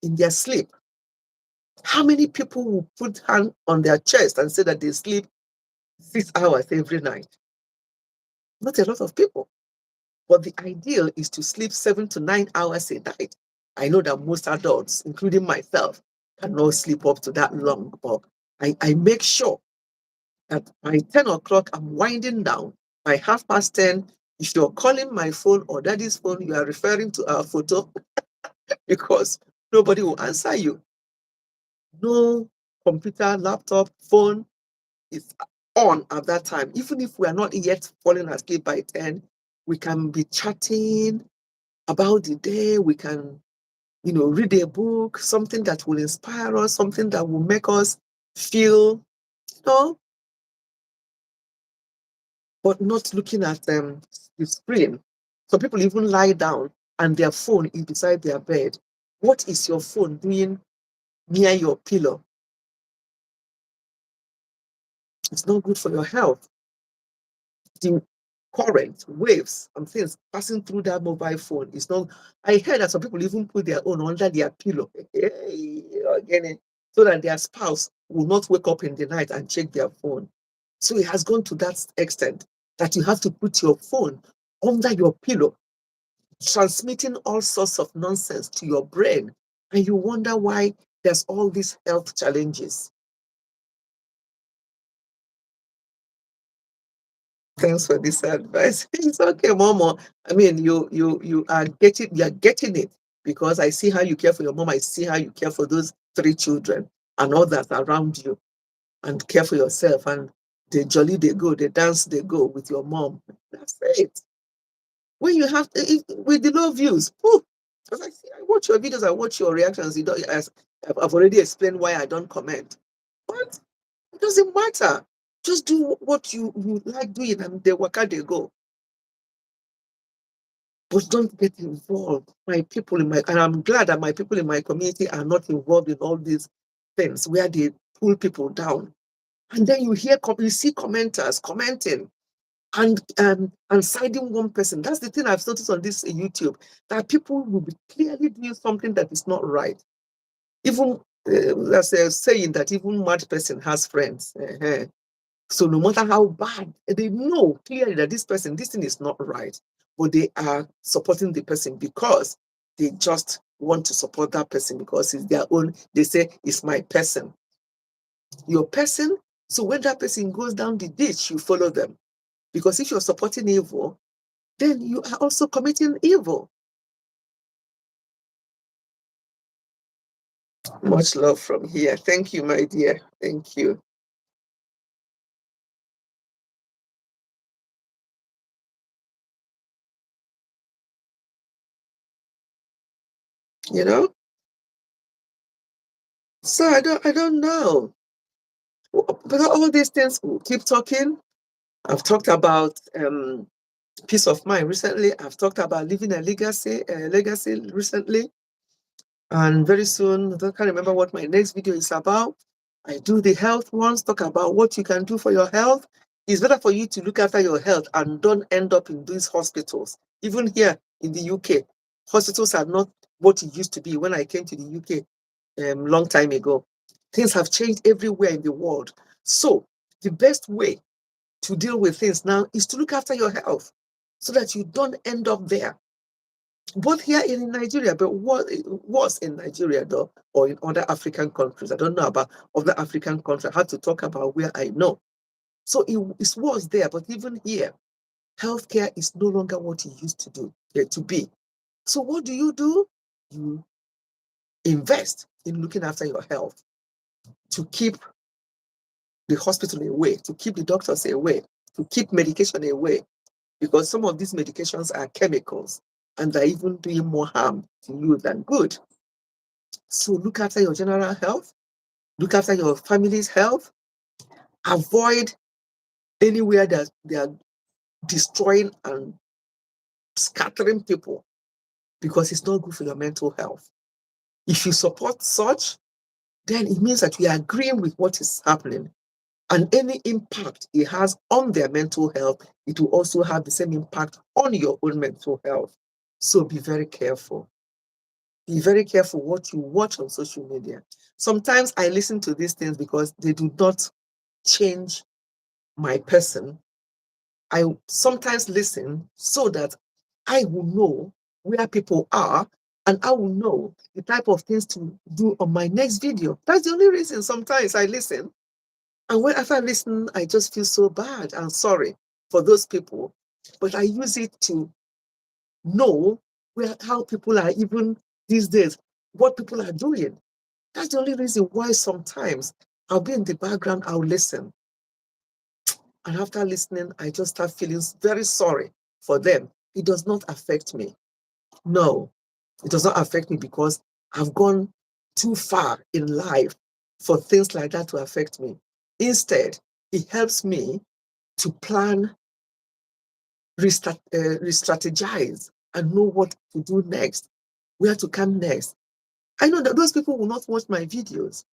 in their sleep. How many people will put hand on their chest and say that they sleep 6 hours every night? Not a lot of people. But the ideal is to sleep 7 to 9 hours a night. I know that most adults, including myself, cannot sleep up to that long, but I make sure that by 10 o'clock, I'm winding down. By 10:30, if you're calling my phone or daddy's phone, you are referring to our photo because nobody will answer you. No computer, laptop, phone is on at that time. Even if we are not yet falling asleep by 10, we can be chatting about the day. We can, read a book, something that will inspire us, something that will make us feel, but not looking at the screen. Some people even lie down and their phone is beside their bed. What is your phone doing near your pillow? It's not good for your health. The current waves and things passing through that mobile phone is not. I heard that some people even put their own under their pillow, again, so that their spouse will not wake up in the night and check their phone. So it has gone to that extent that you have to put your phone under your pillow, transmitting all sorts of nonsense to your brain, and you wonder why there's all these health challenges. Thanks for this advice. It's okay, Momo. I mean, you are getting it because I see how you care for your mom. I see how you care for those 3 children and others around you, and care for yourself. And they jolly they go, they dance they go with your mom. That's it. When you have with the low views, because I watch your videos, I watch your reactions. You don't, as I've already explained why I don't comment, but it doesn't matter. Just do what you like doing, and they work out, they go. But don't get involved. My people in my, and I'm glad that my people in my community are not involved in all these things where they pull people down. And then you see commenters commenting and siding one person. That's the thing I've noticed on this YouTube, that people will be clearly doing something that is not right. Even there's a saying that even mad person has friends. So no matter how bad, they know clearly that this thing is not right, but they are supporting the person because they just want to support that person because it's their own. They say it's my person, your person. So when that person goes down the ditch, you follow them. Because if you're supporting evil, then you are also committing evil. Much love from here. Thank you, my dear. Thank you. You know? So I don't know. But all these things, we'll keep talking. I've talked about peace of mind recently. I've talked about living a legacy recently. And very soon, I can't remember what my next video is about. I do the health ones, talk about what you can do for your health. It's better for you to look after your health and don't end up in these hospitals. Even here in the UK, hospitals are not what it used to be when I came to the UK long time ago. Things have changed everywhere in the world. So the best way to deal with things now is to look after your health so that you don't end up there. Both here in Nigeria, but what was in Nigeria though, or in other African countries. I don't know about other African countries. I have to talk about where I know. So it was there, but even here, healthcare is no longer what it used to to be. So what do? You invest in looking after your health to keep the hospital away, to keep the doctors away, to keep medication away, because some of these medications are chemicals and they're even doing more harm to you than good. So look after your general health, look after your family's health, avoid anywhere that they are destroying and scattering people because it's not good for your mental health. If you support such, then it means that we are agreeing with what is happening. And any impact it has on their mental health, it will also have the same impact on your own mental health. So be very careful. Be very careful what you watch on social media. Sometimes I listen to these things because they do not change my person. I sometimes listen so that I will know where people are and I will know the type of things to do on my next video. That's the only reason sometimes I listen. And when after I listen, I just feel so bad and sorry for those people. But I use it to know how people are even these days, what people are doing. That's the only reason why sometimes I'll be in the background, I'll listen. And after listening, I just start feeling very sorry for them. It does not affect me. No, it does not affect me because I've gone too far in life for things like that to affect me. Instead, it helps me to plan, re-strategize, and know what to do next, where to come next. I know that those people will not watch my videos.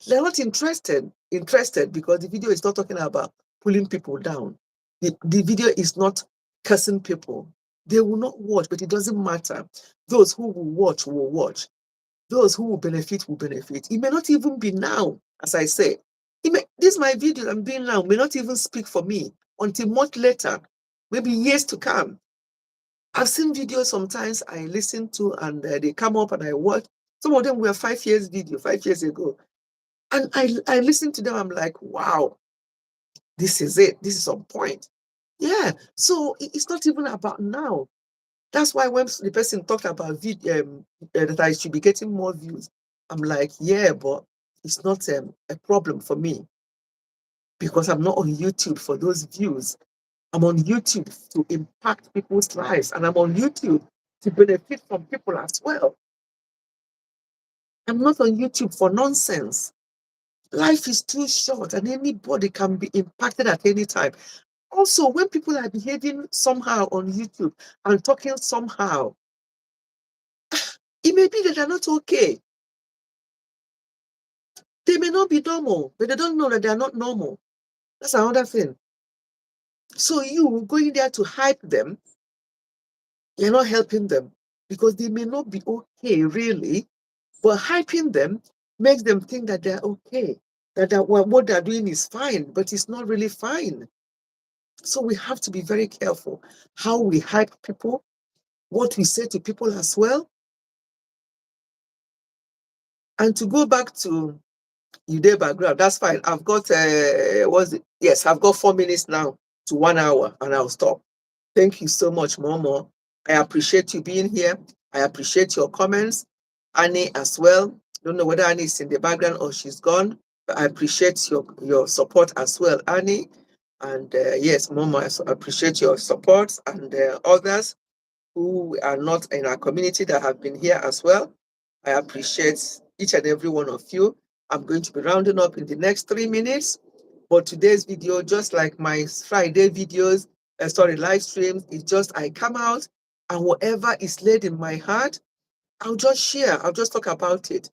They're not interested because the video is not talking about pulling people down. The video is not cursing people. They will not watch, but it doesn't matter. Those who will watch will watch. Those who will benefit will benefit. It may not even be now, as I say. This my video I'm doing now may not even speak for me until much later, maybe years to come. I've seen videos sometimes I listen to and they come up and I watch. Some of them were 5 years video, 5 years ago. And I listen to them, I'm like, wow, this is it. This is on point. Yeah. So it's not even about now. That's why when the person talked about that I should be getting more views, I'm like, yeah, but it's not a problem for me because I'm not on YouTube for those views. I'm on YouTube to impact people's lives, and I'm on YouTube to benefit from people as well. I'm not on YouTube for nonsense. Life is too short, and anybody can be impacted at any time. Also, when people are behaving somehow on YouTube and talking somehow, it may be that they're not okay. They may not be normal, but they don't know that they're not normal. That's another thing. So you going there to hype them, you're not helping them because they may not be okay, really. But hyping them makes them think that they're okay, that what they're doing is fine, but it's not really fine. So we have to be very careful how we hype people, what we say to people as well. And to go back to your background, that's fine. I've got yes, I've got 4 minutes now to 1 hour, and I'll stop. Thank you so much, Momo. I appreciate you being here. I appreciate your comments. Annie as well. Don't know whether Annie is in the background or she's gone, but I appreciate your support as well, Annie. And yes, Momo, I appreciate your support, and others who are not in our community that have been here as well. I appreciate each and every one of you. I'm going to be rounding up in the next 3 minutes. But today's video, just like my Friday videos, live streams, it's just I come out and whatever is laid in my heart, I'll just share. I'll just talk about it.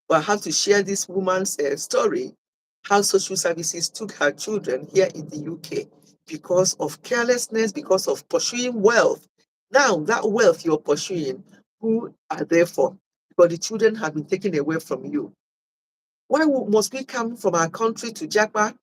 But I have to share this woman's story, how social services took her children here in the UK because of carelessness, because of pursuing wealth. Now, that wealth you're pursuing, who are they for? Because the children have been taken away from you. Why must we come from our country to Japan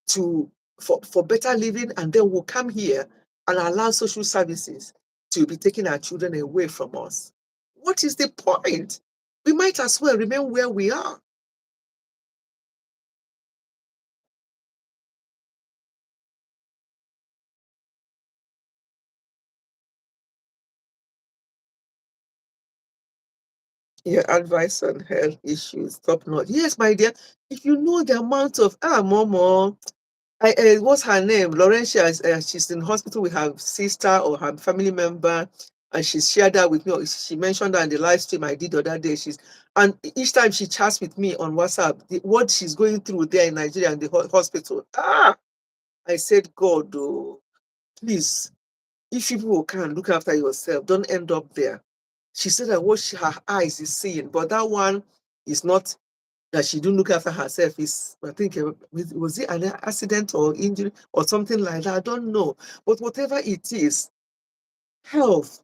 for better living, and then we'll come here and allow social services to be taking our children away from us? What is the point? We might as well remain where we are. Your advice on health issues, top notch. Yes, my dear. If you know the amount of Momo, what's her name? Laurentia. She's in hospital with her sister or her family member, and she shared that with me. She mentioned that in the live stream I did the other day. And each time she chats with me on WhatsApp, what she's going through there in Nigeria in the hospital. I said, God, oh, please, if people can look after yourself, don't end up there. She said that what her eyes is seeing, but that one is not that she didn't look after herself. Is, I think, was it an accident or injury or something like that? I don't know. But whatever it is, health,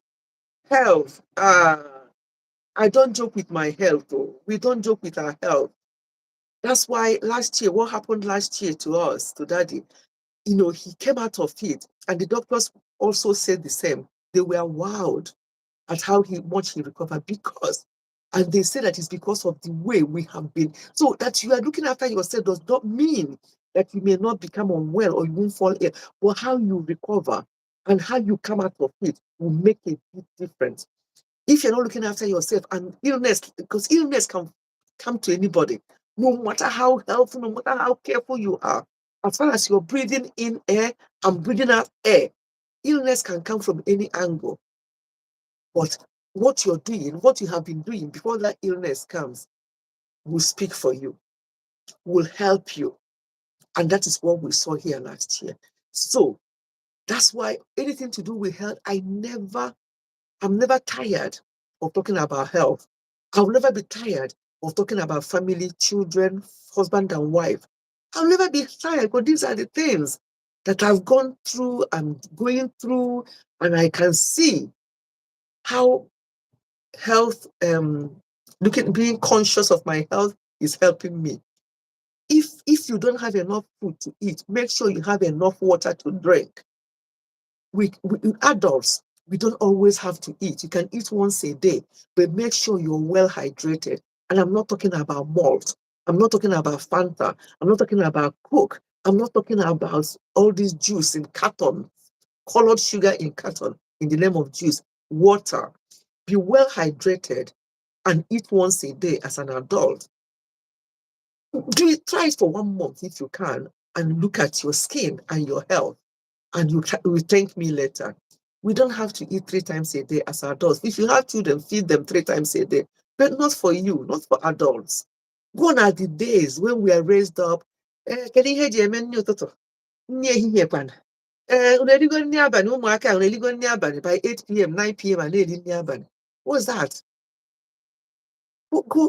health. I don't joke with my health, though. We don't joke with our health. That's why last year, what happened last year to us, to Daddy, he came out of it, and the doctors also said the same. They were wowed at how much he recovered and they say that it's because of the way we have been. So that you are looking after yourself does not mean that you may not become unwell or you won't fall ill, but how you recover and how you come out of it will make a big difference. If you're not looking after yourself, and illness, because illness can come to anybody, no matter how healthy, no matter how careful you are, as far as you're breathing in air and breathing out air, illness can come from any angle. But what you're doing, what you have been doing before that illness comes, will speak for you, will help you. And that is what we saw here last year. So that's why anything to do with health, I'm never tired of talking about health. I'll never be tired of talking about family, children, husband and wife. I'll never be tired, but these are the things that I've gone through, I'm going through, and I can see how health, being conscious of my health is helping me. If you don't have enough food to eat, make sure you have enough water to drink. We adults, we don't always have to eat. You can eat once a day, but make sure you're well hydrated. And I'm not talking about malt. I'm not talking about Fanta. I'm not talking about Coke. I'm not talking about all this juice in carton, colored sugar in carton in the name of juice. Water. Be well hydrated and eat once a day as an adult. Try it for 1 month if you can, and look at your skin and your health. and you will thank me later. We don't have to eat 3 times a day as adults. If you have children, feed them 3 times a day, but not for you, not for adults. Gone are the days when we are raised up. Kedu ihe eji eme nri ụtụtụ? Nri ehihie kwana. Unu erigo nri abalị, ụmụaka unu erigo nri abalị by 8 p.m., 9 p.m. and na-eri nri abalị. What's that?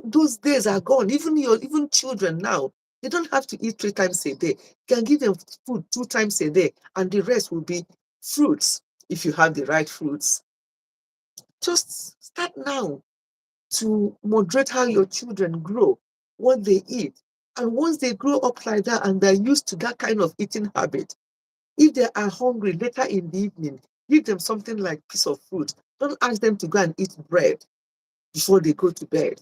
Those days are gone. Even children now, they don't have to eat 3 times a day. You can give them food 2 times a day, and the rest will be fruits if you have the right fruits. Just start now to moderate how your children grow, what they eat. And once they grow up like that and they're used to that kind of eating habit, if they are hungry later in the evening, give them something like piece of fruit. Don't ask them to go and eat bread before they go to bed.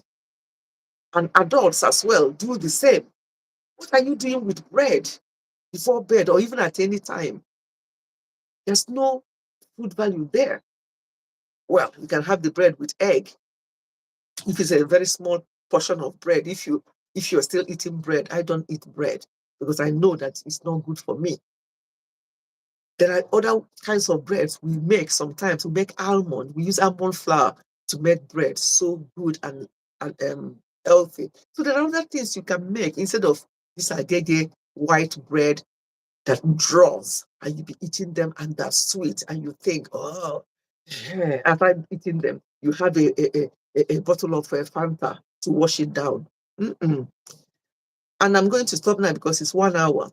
And adults as well do the same. What are you doing with bread before bed or even at any time? There's no food value there. Well, you can have the bread with egg if it's a very small portion of bread. If you're still eating bread, I don't eat bread because I know that it's not good for me. There are other kinds of breads we make sometimes. We make almond. We use almond flour to make bread so good and healthy. So there are other things you can make instead of this agege white bread that draws, and you be eating them and they're sweet, and you think, oh, after eating them, you have a bottle of Fanta to wash it down. Mm-mm. And I'm going to stop now because it's 1 hour.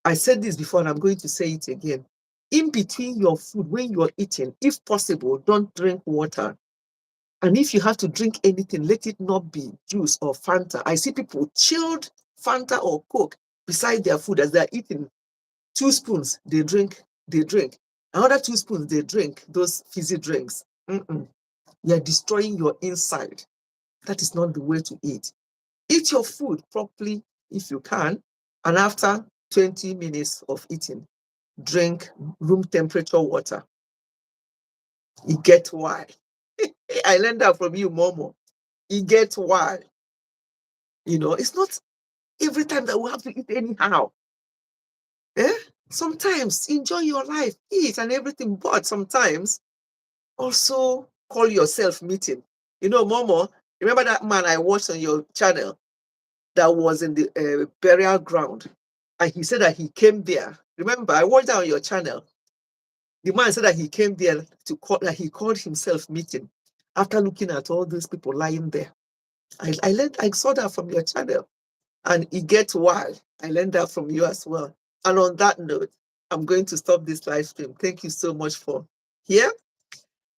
I said this before and I'm going to say it again. In between your food, when you're eating, if possible, don't drink water. And if you have to drink anything, let it not be juice or Fanta. I see people chilled Fanta or Coke beside their food as they're eating. 2 spoons, they drink. Another 2 spoons, they drink those fizzy drinks. You're destroying your inside. That is not the way to eat. Eat your food properly if you can. And after 20 minutes of eating, drink room temperature water. You get why. I learned that from you, Momo. You get why. It's not every time that we have to eat anyhow. Sometimes enjoy your life, eat and everything, but sometimes also call yourself meeting. Momo, remember that man I watched on your channel that was in the burial ground, and he said that he came there. Remember, I watched that on your channel. The man said that he came there he called himself meeting after looking at all those people lying there. I saw that from your channel, and it gets wild. I learned that from you as well. And on that note, I'm going to stop this live stream. Thank you so much for here.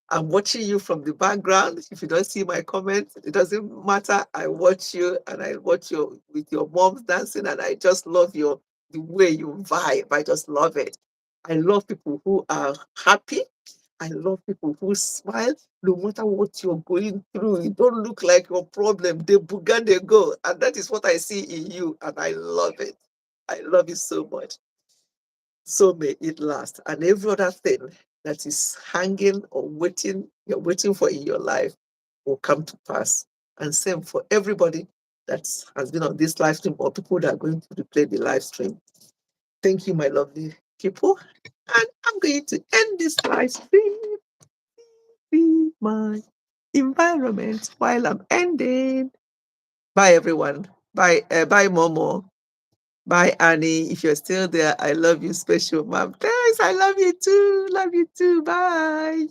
I'm watching you from the background. If you don't see my comments, it doesn't matter. I watch you and I watch you with your moms dancing, and I just love the way you vibe. I just love it. I love people who are happy. I love people who smile no matter what you're going through. You don't look like your problem. They booga, they go. And that is what I see in you. And I love it. I love it so much. So may it last. And every other thing that is hanging or waiting, you're waiting for in your life will come to pass. And same for everybody that has been on this live stream or people that are going to replay the live stream. Thank you, my lovely people. And I'm going to end this live stream. See my environment while I'm ending. Bye, everyone. Bye, Momo. Bye, Annie. If you're still there, I love you, special mom. Thanks. I love you too. Love you too. Bye.